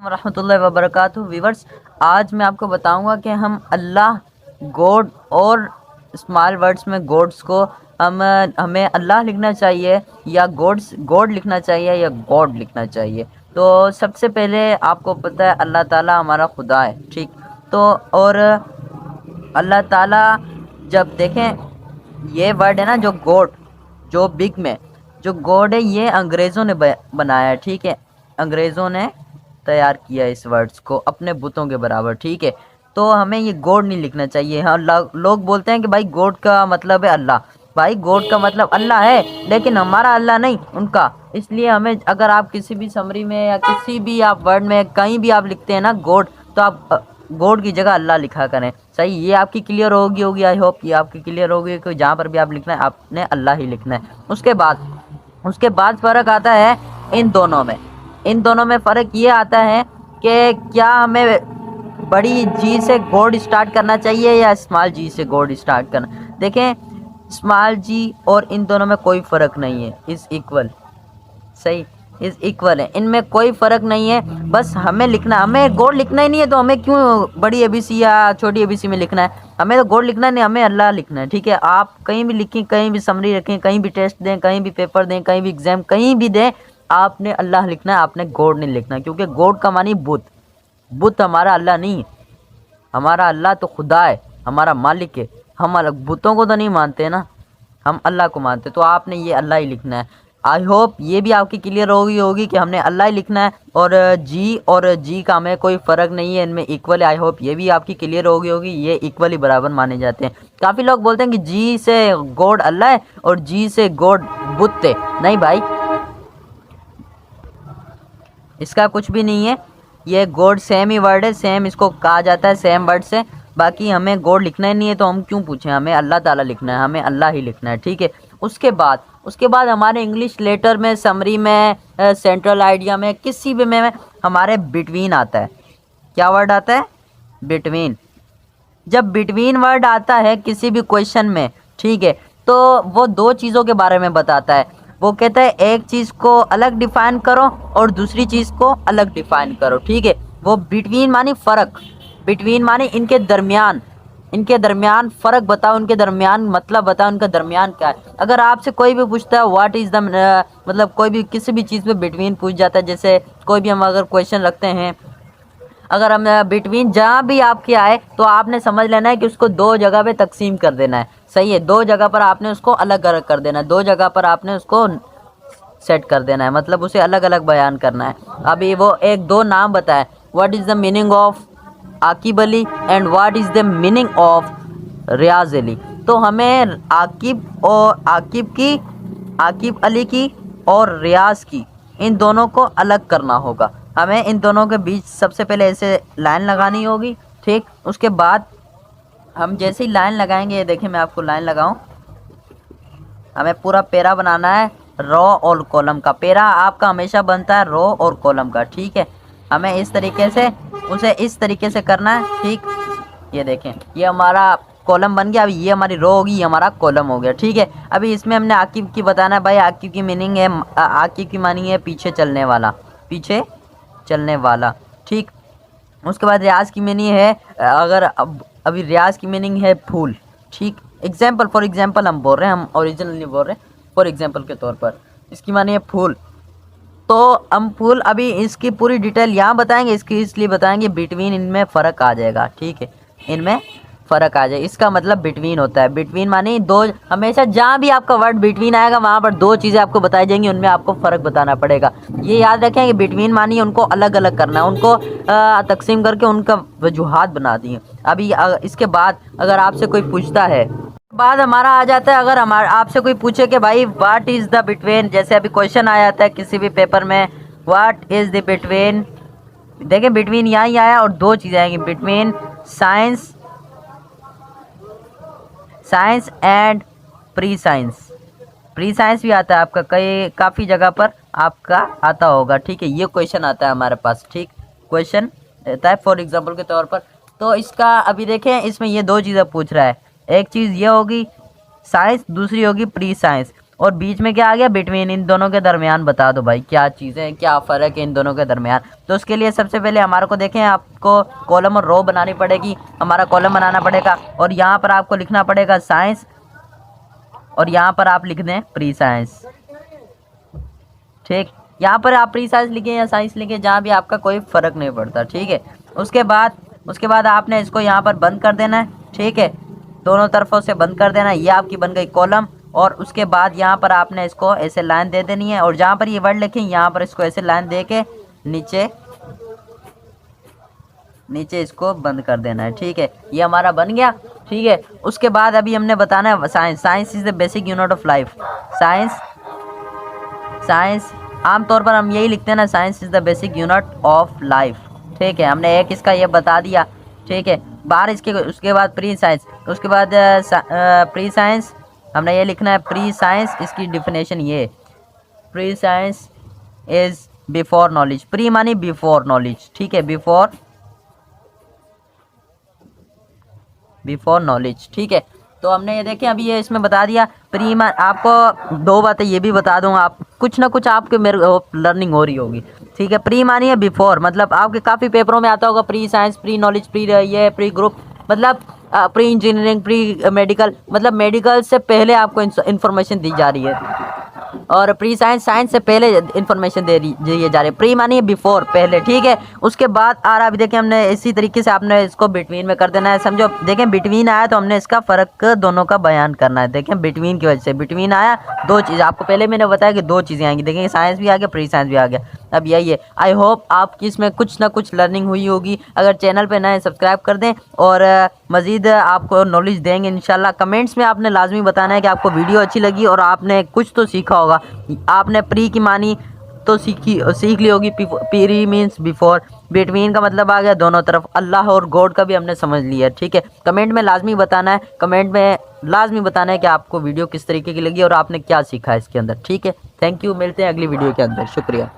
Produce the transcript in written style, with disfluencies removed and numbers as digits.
रहमतुल्लाहि व बरकातुहू। व्यूअर्स, आज मैं आपको बताऊंगा कि हम अल्लाह, गॉड और स्मॉल वर्ड्स में गॉड्स को हमें अल्लाह लिखना चाहिए या गॉड लिखना चाहिए या गॉड लिखना चाहिए। तो सबसे पहले आपको पता है अल्लाह ताला हमारा खुदा है, ठीक। तो और अल्लाह ताला, जब देखें ये वर्ड है ना जो गॉड, जो बिग में जो गॉड है, ये अंग्रेज़ों ने बनाया है, ठीक है। अंग्रेज़ों ने तैयार किया इस वर्ड्स को अपने बुतों के बराबर, ठीक है। तो हमें ये गॉड नहीं लिखना चाहिए। हाँ, लोग बोलते हैं कि भाई गॉड का मतलब है अल्लाह। भाई गॉड का मतलब अल्लाह है, लेकिन हमारा अल्लाह नहीं, उनका। इसलिए हमें, अगर आप किसी भी समरी में या किसी भी आप वर्ड में कहीं भी आप लिखते हैं ना गॉड, तो आप गॉड की जगह अल्लाह लिखा करें। सही, ये आपकी क्लियर होगी। आई होप ये आपकी क्लियर होगी कि जहाँ पर भी आप लिखना है आपने अल्लाह ही लिखना है। उसके बाद फ़र्क आता है इन दोनों में फ़र्क ये आता है कि क्या हमें बड़ी जी से गॉड स्टार्ट करना चाहिए या स्मॉल जी से गॉड स्टार्ट करना। देखें, स्मॉल जी और इन दोनों में कोई फ़र्क नहीं है, इज़ इक्वल। सही, इज इक्वल है, इनमें कोई फ़र्क नहीं है। बस हमें गॉड लिखना ही नहीं है, तो हमें क्यों बड़ी एबीसी या छोटी एबीसी में लिखना है। हमें तो गॉड लिखना नहीं, हमें अल्लाह लिखना है, ठीक है। आप कहीं भी लिखें, कहीं भी समरी रखें, कहीं भी टेस्ट दें, कहीं भी पेपर दें, कहीं भी एग्ज़ाम कहीं भी दें, आपने अल्लाह लिखना है, आपने गॉड नहीं लिखना। क्योंकि गॉड का मानी बुत हमारा अल्लाह नहीं है। हमारा अल्लाह तो खुदा है, हमारा मालिक है। हम बुतों को तो नहीं मानते ना, हम अल्लाह को मानते। तो आपने ये अल्लाह ही लिखना है। आई होप ये भी आपकी क्लियर होगी कि हमने अल्लाह ही लिखना है, और जी का हमें कोई फ़र्क नहीं है, इनमें इक्वल है। आई होप ये भी आपकी क्लियर होगी, ये इक्वल ही बराबर माने जाते हैं। काफ़ी लोग बोलते हैं कि जी से गॉड अल्लाह है और जी से गॉड बुत है। नहीं भाई, इसका कुछ भी नहीं है। ये गॉड सेम ही वर्ड है, सेम इसको कहा जाता है, सेम वर्ड से। बाकी हमें गॉड लिखना ही नहीं है, तो हम क्यों पूछें। हमें अल्लाह ताला लिखना है, हमें अल्लाह ही लिखना है, ठीक है। उसके बाद हमारे इंग्लिश लेटर में, समरी में, सेंट्रल आइडिया में, किसी भी में हमारे बिटवीन आता है। क्या वर्ड आता है? बिटवीन। जब बिटवीन वर्ड आता है किसी भी क्वेश्चन में, ठीक है, तो वो दो चीज़ों के बारे में बताता है। वो कहता है एक चीज़ को अलग डिफाइन करो और दूसरी चीज़ को अलग डिफाइन करो, ठीक है। वो बिटवीन मानी फ़र्क, बिटवीन मानी इनके दरमियान फ़र्क बताओ, इनके दरमियान मतलब बताओ, इनका दरमियान क्या है। अगर आपसे कोई भी पूछता है व्हाट इज़ द, मतलब कोई भी किसी भी चीज़ में बिटवीन पूछ जाता है, जैसे कोई भी हम अगर क्वेश्चन रखते हैं, अगर हम बिटवीन जहाँ भी आपके आए, तो आपने समझ लेना है कि उसको दो जगह पे तकसीम कर देना है। सही है, दो जगह पर आपने उसको अलग अलग कर देना है, दो जगह पर आपने उसको सेट कर देना है, मतलब उसे अलग अलग बयान करना है। अभी वो एक दो नाम बताए, what is the meaning of Aqib Ali and what is the meaning of Riyaz Ali. तो हमें आकिब अली की और रियाज की, इन दोनों को अलग करना होगा। हमें इन दोनों के बीच सबसे पहले ऐसे लाइन लगानी होगी, ठीक। उसके बाद हम जैसे ही लाइन लगाएंगे, ये देखें मैं आपको लाइन लगाऊं, हमें पूरा पेरा बनाना है, रो और कॉलम का। पेरा आपका हमेशा बनता है रो और कॉलम का, ठीक है। हमें इस तरीके से उसे इस तरीके से करना है, ठीक। ये देखें, ये हमारा कॉलम बन गया। अभी ये हमारी रो होगी, ये हमारा कॉलम हो गया, ठीक है। अभी इसमें हमने आकिब की बताना है। भाई आकिब की मीनिंग है, आकिब की मीनिंग है पीछे चलने वाला, ठीक। उसके बाद रियाज की मीनिंग है, अगर अभी रियाज की मीनिंग है फूल, ठीक। फॉर एग्जाम्पल हम बोल रहे हैं, हम ओरिजिनल नहीं बोल रहे, फॉर एग्जाम्पल के तौर पर इसकी मानी है फूल। तो हम फूल, अभी इसकी पूरी डिटेल यहाँ बताएंगे, इसकी इसलिए बताएंगे बिटवीन, इनमें फ़र्क आ जाएगा, ठीक है। इनमें फ़र्क आ जाए, इसका मतलब बिटवीन होता है। बिटवीन मानी दो, हमेशा जहाँ भी आपका वर्ड बिटवीन आएगा वहाँ पर दो चीज़ें आपको बताई जाएंगी, उनमें आपको फ़र्क बताना पड़ेगा। ये याद रखें कि बिटवीन मानी उनको अलग अलग करना है, उनको तकसीम करके उनका वजूहात बना दिए। अभी इसके बाद अगर आपसे कोई पूछता है, बाद हमारा आ जाता है, अगर हमारा आपसे कोई पूछे कि भाई व्हाट इज़ द बिटवीन, जैसे अभी क्वेश्चन आ जाता है किसी भी पेपर में, व्हाट इज़ द बिटवीन। देखें बिटवीन यहाँ ही आया और दो चीज़ें आएंगी, between science and pre science भी आता है आपका, काफ़ी जगह पर आपका आता होगा, ठीक है। ये क्वेश्चन आता है हमारे पास, ठीक। क्वेश्चन रहता है फॉर एग्जांपल के तौर पर। तो इसका अभी देखें, इसमें ये दो चीज़ें पूछ रहा है, एक चीज़ ये होगी साइंस, दूसरी होगी प्री साइंस। और बीच में क्या आ गया, बिटवीन। इन दोनों के दरमियान बता दो भाई क्या चीज़ें, क्या फ़र्क है इन दोनों के दरमियान। तो उसके लिए सबसे पहले हमारे को देखें, आपको कॉलम और रो बनानी पड़ेगी। हमारा कॉलम बनाना पड़ेगा और यहाँ पर आपको लिखना पड़ेगा साइंस, और यहाँ पर आप लिख दें प्री साइंस। ठीक, यहाँ पर आप प्री साइंस लिखें या साइंस लिखें, जहाँ भी आपका कोई फ़र्क नहीं पड़ता। ठीक है, उसके बाद आपने इसको यहाँ पर बंद कर देना है। ठीक है, दोनों तरफों से बंद कर देना है। ये आपकी बन गई कॉलम। और उसके बाद यहाँ पर आपने इसको ऐसे लाइन दे देनी है, और जहाँ पर ये वर्ड लिखें यहाँ पर इसको ऐसे लाइन दे के नीचे इसको बंद कर देना है। ठीक है, ये हमारा बन गया। ठीक है, उसके बाद अभी हमने बताना है science. Science is the basic unit of life. Science आमतौर पर हम यही लिखते हैं ना, science is the basic unit of life. ठीक है, हमने एक इसका ये बता दिया। ठीक है, बाहर इसके उसके बाद प्री साइंस, उसके बाद प्री साइंस हमने ये लिखना है प्री साइंस। इसकी डिफिनेशन ये, pre science is before knowledge. Pre मानी बिफोर नॉलेज। ठीक है, बिफोर नॉलेज। ठीक है, तो हमने ये देखें अभी ये इसमें बता दिया। प्री आपको दो बातें ये भी बता दूंगा, आप कुछ ना कुछ आपके मेरे लर्निंग हो रही होगी। ठीक है, प्री मानी है बिफोर, मतलब आपके काफ़ी पेपरों में आता होगा pre science, pre knowledge, pre ये प्री ग्रुप, मतलब प्री इंजीनियरिंग, प्री मेडिकल, मतलब मेडिकल से पहले आपको इन्फॉर्मेशन दी जा रही है। और प्री साइंस, साइंस से पहले इन्फॉर्मेशन दिए जा रही है। प्री मानी बिफोर, पहले। ठीक है, उसके बाद आ रहा, अभी देखें हमने इसी तरीके से आपने इसको बिटवीन में कर देना है। समझो, देखें बिटवीन आया तो हमने इसका फ़र्क दोनों का बयान करना है। देखें बिटवीन की वजह से बिटवीन आया, दो चीज़ आपको पहले मैंने बताया कि दो चीज़ें आएंगी। देखेंगे साइंस भी आ गया, प्री साइंस भी आ गया। अब यही है। आई होप आपकी इसमें कुछ ना कुछ लर्निंग हुई होगी। अगर चैनल पे नए सब्सक्राइब कर दें, और मज़ीद आपको नॉलेज देंगे इंशाल्लाह। कमेंट्स में आपने लाजमी बताना है कि आपको वीडियो अच्छी लगी और आपने कुछ तो सीखा होगा। आपने प्री की मानी तो सीख ली होगी। प्री मीन्स बिफोर, बिटवीन का मतलब आ गया दोनों तरफ। अल्लाह और गॉड का भी हमने समझ लिया। ठीक है, कमेंट में लाजमी बताना है, कि आपको वीडियो किस तरीके की लगी और आपने क्या सीखा है इसके अंदर। ठीक है, थैंक यू, मिलते हैं अगली वीडियो के अंदर। शुक्रिया।